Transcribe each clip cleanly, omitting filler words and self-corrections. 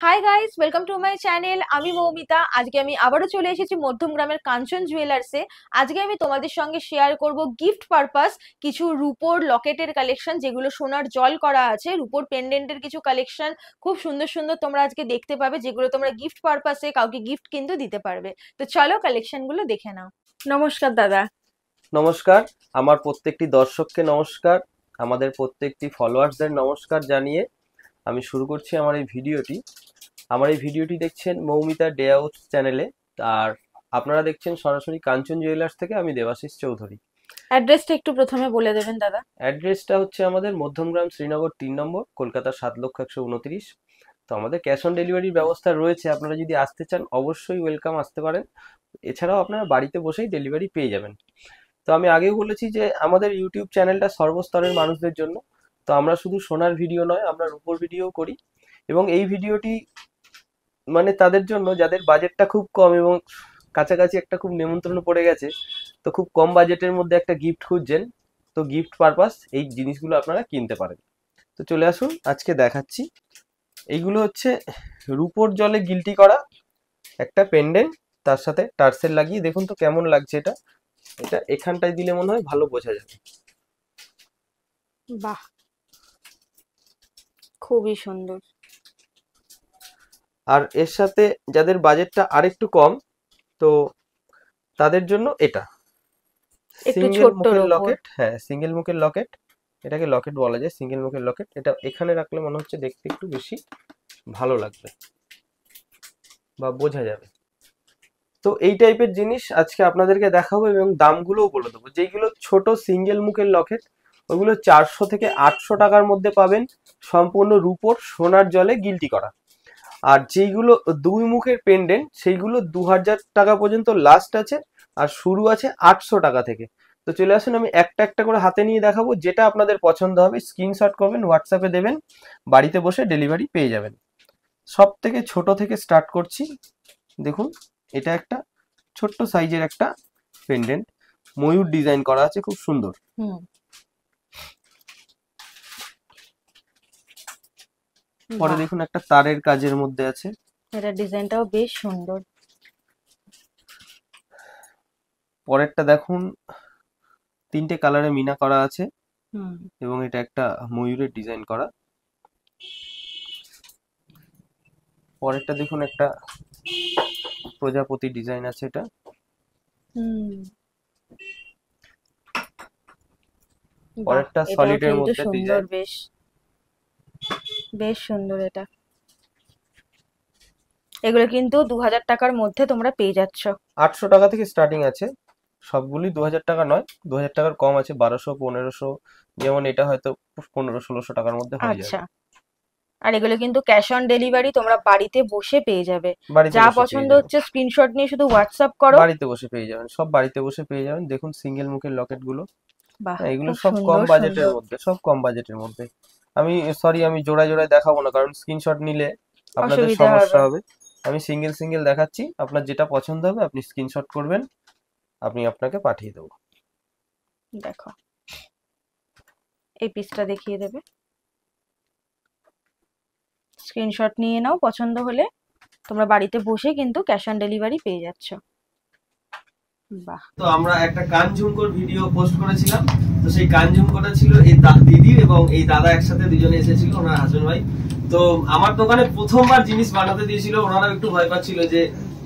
Hi guys, welcome to my channel. আমি মৌমিতা। আজকে আমি আবারও চলে এসেছি মধ্যমগ্রামের কাঞ্চন জুয়েলার্সে। আজকে আমি তোমাদের সঙ্গে শেয়ার করব গিফট পারপাস কিছু রূপোর লকেটের কালেকশন, যেগুলো সোনার জল করা আছে, রূপোর পেন্ডেন্টের কিছু কালেকশন। খুব সুন্দর সুন্দর তোমরা আজকে দেখতে পাবে, যেগুলো তোমরা গিফট পারপাসে কাউকে গিফট কিন্তু দিতে পারবে। তো চলো কালেকশন গুলো দেখে নাও। নমস্কার দাদা। নমস্কার। আমার প্রত্যেকটি দর্শককে নমস্কার, আমাদের প্রত্যেকটি ফলোয়ার্সদের নমস্কার জানিয়ে আমি শুরু করছি আমার এই ভিডিওটি দেখছেন মৌমিতা ডে আউট চ্যানেলে। আর আপনারা দেখছেন সরাসরি কাঞ্চন জুয়েলার্স থেকে। আমি দেবাশিস চৌধুরী। অ্যাড্রেসটা একটু প্রথমে বলে দেবেন দাদা। অ্যাড্রেসটা হচ্ছে আমাদের মধ্যমগ্রাম, শ্রীনগর 3 নম্বর, কলকাতা 7,129। তো আমাদের ক্যাশ অন ডেলিভারির ব্যবস্থা রয়েছে। আপনারা যদি আসতে চান অবশ্যই ওয়েলকাম, আসতে পারেন। এছাড়াও আপনারা বাড়িতে বসেই ডেলিভারি পেয়ে যাবেন। তো আমি আগেও বলেছি যে আমাদের ইউটিউব চ্যানেলটা সর্বস্তরের মানুষদের জন্য। তো আমরা শুধু সোনার ভিডিও নয়, আমরা রূপোর ভিডিও করি। এবং এই ভিডিওটি মানে তাদের জন্য যাদের বাজেটটা খুব কম এবং কাছাকাছি একটা খুব নেমন্তন্ন পড়ে গেছে, তো খুব কম বাজেটের মধ্যে একটা গিফট খুঁজছেন, তো গিফট পারপাস এই জিনিসগুলো আপনারা কিনতে পারেন। তো চলে আসুন, আজকে দেখাচ্ছি। এইগুলো হচ্ছে রূপোর জলে গিল্টি করা একটা পেন্ডেন্ট, তার সাথে টার্সেল লাগিয়ে দেখুন তো কেমন লাগছে। এটা এটা এখানটায় দিলে মনে হয় ভালো বোঝা যাবে। বাহ, খুবই সুন্দর। আর এর সাথে যাদের বাজেটটা আরেকটু কম, তো তাদের জন্য এটা একটু সিঙ্গেল ছোট্টর মুখের ওপর। লকেট। হ্যাঁ, সিঙ্গেল মুখের লকেট। এটাকে লকেট বলা যায়, সিঙ্গেল মুখের লকেট। এটা এখানে রাখলে মনে হচ্ছে দেখতে একটু বেশি ভালো লাগবে বা বোঝা যাবে। তো এই টাইপের জিনিস আজকে আপনাদেরকে দেখাবো এবং দামগুলোও বলে দেবো। যেগুলো ছোট সিঙ্গেল মুখের লকেট, ওইগুলো 400 থেকে 800 টাকার মধ্যে পাবেন, সম্পূর্ণ রূপোর সোনার জলে গিল্টি করা। আর যেইগুলো দুই মুখের পেন্ডেন্ট, সেইগুলো 2000 টাকা পর্যন্ত লাস্ট আছে, আর শুরু আছে 800 টাকা থেকে। তো চলে আসুন, আমি একটা একটা করে হাতে নিয়ে দেখাবো। যেটা আপনাদের পছন্দ হবে স্ক্রিনশট করবেন, হোয়াটসঅ্যাপে দেবেন, বাড়িতে বসে ডেলিভারি পেয়ে যাবেন। সব থেকে ছোট থেকে স্টার্ট করছি। দেখুন, এটা একটা ছোট্ট সাইজের একটা পেন্ডেন্ট, ময়ূর ডিজাইন করা আছে, খুব সুন্দর। পরে বাহ, দেখুন একটা তারের কাজের মধ্যে আছে। এটা ডিজাইনটাও বেশ সুন্দর। পরেরটা দেখুন, 3টে কালারে মিনা করা আছে হুম। এবং এটা একটা ময়ূরের ডিজাইন করা। পরেরটা দেখুন, একটা প্রজাপতি ডিজাইন আছে এটা। হুম। বাহ, পরেরটা এটাও সলিডের কিন্তু মধ্যে সুন্দর, ডিজাইন। বেশ বেশ সুন্দর এটা। এগুলো কিন্তু 2000 টাকার মধ্যে তোমরা পেয়ে যাচ্ছ। 800 টাকা থেকে স্টার্টিং আছে। সবগুলি 2000 টাকা নয়, 2000 টাকার কম আছে, 1200, 1500। যেমন এটা হয়তো 1500-1600 টাকার মধ্যে হয়ে যাবে। আচ্ছা। আর এগুলো কিন্তু ক্যাশ অন ডেলিভারি, তোমরা বাড়িতে বসে পেয়ে যাবে। বাড়িতে যা বসে পেয়ে পছন্দ যাবেন। হচ্ছে স্ক্রিনশট নিয়ে শুধু হোয়াটসঅ্যাপ করো। বাড়িতে বসে পেয়ে যাবেন, সব বাড়িতে বসে পেয়ে যাবেন। দেখুন সিঙ্গেল মুখের লকেট গুলো। বাহ, হ্যাঁ, এগুলো খুব সব কম সুন্দর বাজেটের সুন্দর। মধ্যে, সব কম বাজেটের মধ্যে। আমি সরি, আমি জোড়ায় জোড়ায় দেখাবো না, কারণ স্ক্রিনশট নিলে আপনাদের অসুবিধা সমস্যা হবে। হবে। আমি সিঙ্গেল সিঙ্গেল দেখাচ্ছি, আপনার যেটা পছন্দ হবে আপনি স্ক্রিনশট করবেন, আমি আপনাকে পাঠিয়ে দেবো। দেখো, এই পিসটা দেখিয়ে দেবে, স্ক্রিনশট নিয়ে নাও পছন্দ হলে। তোমরা বাড়িতে বসে কিন্তু ক্যাশ অন ডেলিভারি পেয়ে যাচ্ছ। বাহ। তো আমরা একটা কান ঝুমকোর ভিডিও পোস্ট করেছিলাম। তো সেই কান ঝুমকোটা ছিল এই দিদি এবং এই দাদা একসাথে দুজনে এসেছিল, ওনার হাজবেন্ড ওয়াইফ। তো আমার দোকানে প্রথমবার জিনিস বানাতে দিয়েছিল, ওনারা একটু ভয় পাচ্ছিল যে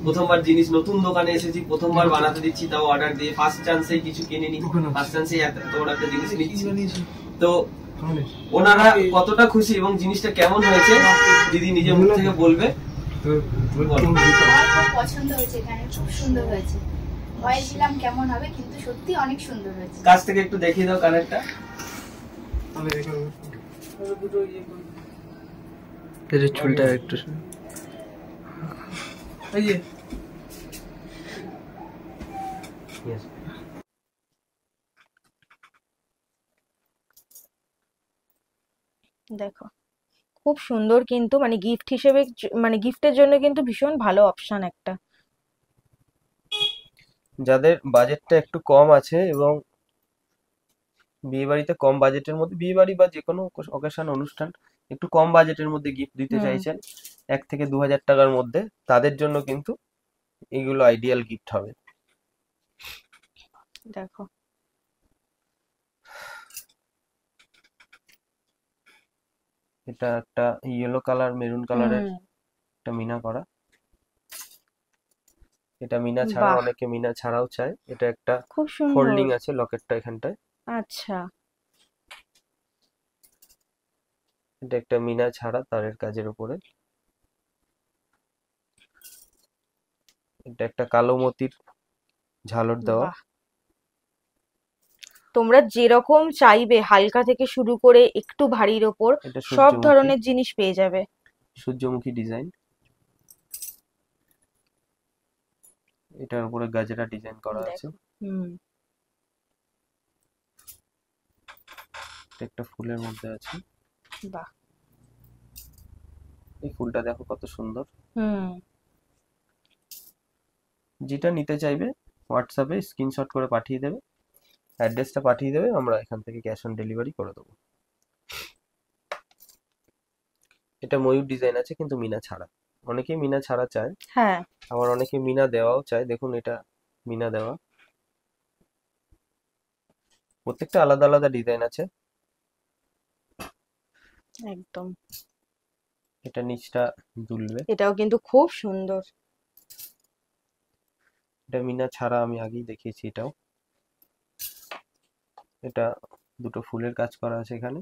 প্রথমবার জিনিস, নতুন দোকানে এসেছি, প্রথমবার বানাতে দিচ্ছি, তাও অর্ডার দিয়ে ফার্স্ট চান্সেই কিছু কিনে নি, ফার্স্ট চান্সেই এত বড় একটা জিনিস নিচ্ছি। তো ওনারা কতটা খুশি এবং জিনিসটা কেমন হয়েছে দিদি নিজে মুখ থেকে বলবে। আমার খুব পছন্দ হয়েছে, এখানে খুব সুন্দর হয়েছে। ভয়ে ছিলাম কেমন হবে, কিন্তু সত্যি অনেক সুন্দর হয়েছে। কাছ থেকে একটু দেখিয়ে দাও কানেরটা। চুলটা একটু এই যে Yes. দেখো, খুব সুন্দর কিন্তু, মানে গিফট হিসেবে, মানে গিফটের জন্য কিন্তু ভীষণ ভালো অপশন একটা। যাদের বাজেটটা একটু কম আছে এবং বিয়ে বাড়িতে কম বাজেটের মধ্যে, বিয়ে বাড়ি বা যে কোনো অকেশন অনুষ্ঠান একটু কম বাজেটের মধ্যে গিফট দিতে হুম। চাইছেন, 1 থেকে 2000 টাকার মধ্যে, তাদের জন্য কিন্তু এগুলো আইডিয়াল গিফট হবে। দেখো এটা একটা ইয়েলো কালার মেরুন কালারের হুম, একটা মিনা করা। এটা মিনা ছাড়া, বাহ অনেকে মিনা ছাড়াও চায়। এটা একটা খুব সুন্দর। ফোল্ডিং আছে লকেটটা এখানটায়। আচ্ছা, এটা একটা মিনা ছাড়া তারের কাজের উপরে। এটা একটা কালো মতির ঝালর দেওয়া। বাহ। তোমরা যেরকম চাইবে হালকা থেকে শুরু করে একটু ভারীর ওপর এটা সব সূর্যমুখী, ধরনের জিনিস পেয়ে যাবে। সূর্যমুখী ডিজাইন। এটার উপরে গাজরা ডিজাইন করা আছে। দেখো হুম, এটা একটা ফুলের মধ্যে আছে। বাহ এই ফুলটা দেখো কত সুন্দর। হুম, যেটা নিতে চাইবে হোয়াটসঅ্যাপে স্ক্রিনশট করে পাঠিয়ে দেবে, অ্যাড্রেসটা পাঠিয়ে দেবে, আমরা এখান থেকে ক্যাশ অন ডেলিভারি করে দেবো। এটা ময়ূর ডিজাইন আছে কিন্তু মিনা ছাড়া। অনেকেই মিনা ছাড়া চায়, হ্যাঁ আবার অনেকে মিনা দেওয়াও চায়। দেখুন এটা মিনা দেওয়া। প্রত্যেকটা আলাদা আলাদা ডিজাইন আছে। একদম। এটা নিচটা দুলবে। এটাও কিন্তু খুব সুন্দর। এটা মিনা ছাড়া আমি আগেই দেখিয়েছি। এটাও, এটা দুটো ফুলের কাজ করা আছে এখানে।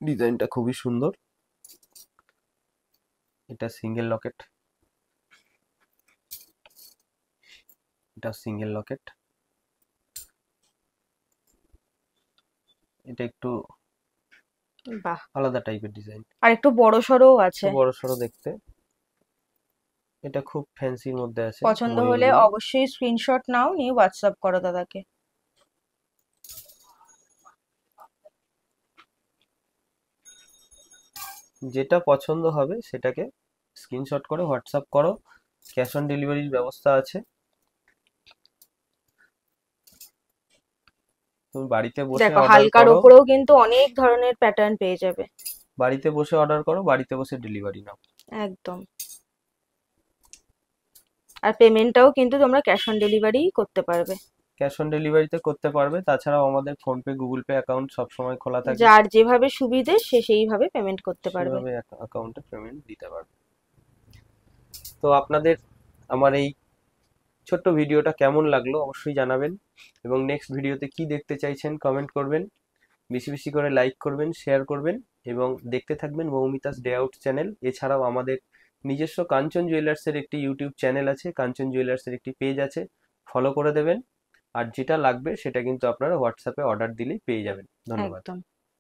ডিজাইনটা খুবই সুন্দর। এটা সিঙ্গেল লকেট, এটা সিঙ্গেল লকেট। এটা একটু বাহ, আলাদা টাইপের ডিজাইন, আর একটু বড় সড়ও আছে। একটু বড় সড়ো দেখতে। এটা খুব ফ্যান্সির মধ্যে আছে পছন্দ হলে ময়ূরগুলো। অবশ্যই স্ক্রিনশট নাও, নিয়ে হোয়াটসঅ্যাপ করো দাদাকে। যেটা পছন্দ হবে সেটাকে স্ক্রিনশট করে হোয়াটসঅ্যাপ করো, ক্যাশ অন ডেলিভারির ব্যবস্থা আছে। তুমি বাড়িতে বসে দেখো অর্ডার হালকার করো, উপরেও কিন্তু অনেক ধরনের প্যাটার্ন পেয়ে যাবে। বাড়িতে বসে অর্ডার করো, বাড়িতে বসে ডেলিভারি নাও। একদম। আর পেমেন্টটাও কিন্তু তোমরা ক্যাশ অন ডেলিভারি করতে পারবে। ক্যাশ অন ডেলিভারিতে করতে পারবে। তাছাড়াও আমাদের ফোনপে গুগল পে অ্যাকাউন্ট সবসময় খোলা থাকে, যার যেভাবে সুবিধে সে সেইভাবে পেমেন্ট করতে পারবে। সেভাবে অ্যাকাউন্টে পেমেন্ট দিতে পারবে। তো আপনাদের আমার এই ছোট্ট ভিডিওটা কেমন লাগলো অবশ্যই জানাবেন, এবং নেক্সট ভিডিওতে কি দেখতে চাইছেন কমেন্ট করবেন। বেশি বেশি করে লাইক করবেন, শেয়ার করবেন, এবং দেখতে থাকবেন মৌমিতাস ডে আউট চ্যানেল। এছাড়াও আমাদের নিজস্ব কাঞ্চন জুয়েলার্সের একটি ইউটিউব চ্যানেল আছে, কাঞ্চন জুয়েলার্সের একটি পেজ আছে, ফলো করে দেবেন। আর যেটা লাগবে সেটা কিন্তু আপনারা হোয়াটসঅ্যাপে অর্ডার দিলেই পেয়ে যাবেন। ধন্যবাদ। একদম।